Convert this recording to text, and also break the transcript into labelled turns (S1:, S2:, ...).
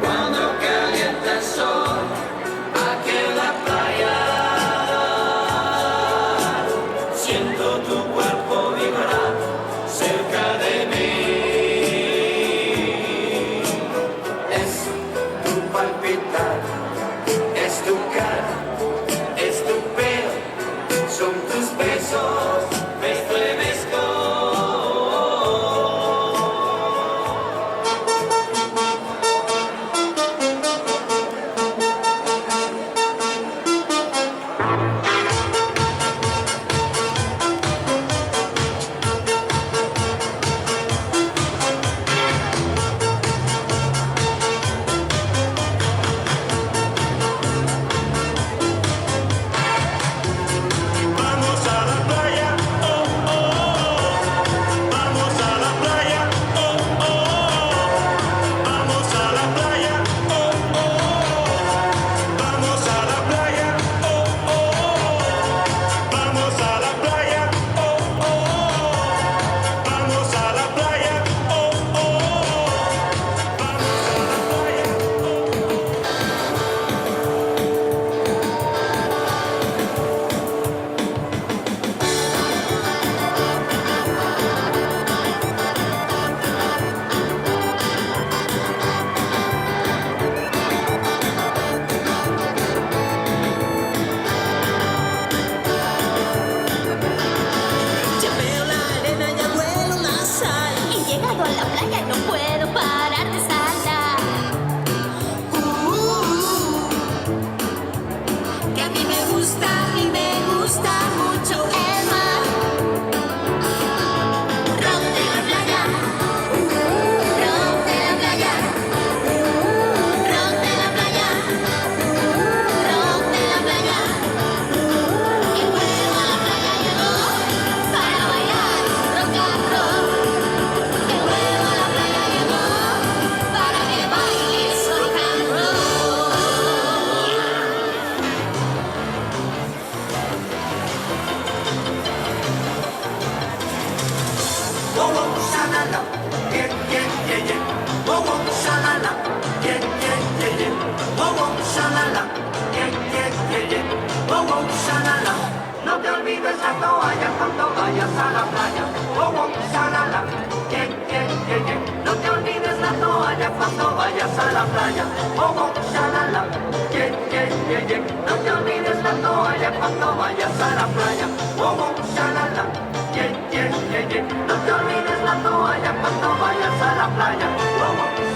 S1: Cuando calienta el sol, aquí en la playa, siento tu cuerpo vibrar cerca de mí. Es tu palpitar, es tu cara, es tu pelo, son tus besos, me estremezco.
S2: Vamos a la playa, oh, oh, oh. Vamos a la playa, oh, oh, oh. Vamos a la playa, oh, oh, oh. Vamos a la playa, oh, oh, oh. Vamos a la playa, oh, oh, oh. Vamos a la playa, oh, oh, oh.
S3: Ya veo la arena, ya huelo la sal.
S4: He llegado a la playa, no puedo parar de saltar.
S3: Que a mí me gusta mucho el mar.
S4: Rompe la playa, rompe la playa, rompe la playa, rompe la playa. El juego a la playa llegó para bailar rock and roll. El juego a la playa llegó para que bailes rock and roll.
S1: Oh, oh, sha-la-la, yeah, yeah, yeah, yeah. Oh, oh, sha-la-la, yeah, yeah, yeah, yeah. Oh, oh, sha-la-la, yeah, yeah, yeah, yeah. Oh, oh, sha-la-la. No te olvides la toalla cuando vayas a la playa. Oh, oh, sha-la-la, yeah, yeah, yeah, yeah. No te olvides la toalla cuando vayas a la playa. Oh, oh, sha-la-la, yeah, yeah, yeah, yeah. No te olvides la toalla cuando vayas a la playa. Oh, oh, sha-la-la, yeah, yeah, yeah, yeah. No te olvides la toalla cuando vayas a la playa. Oh, oh,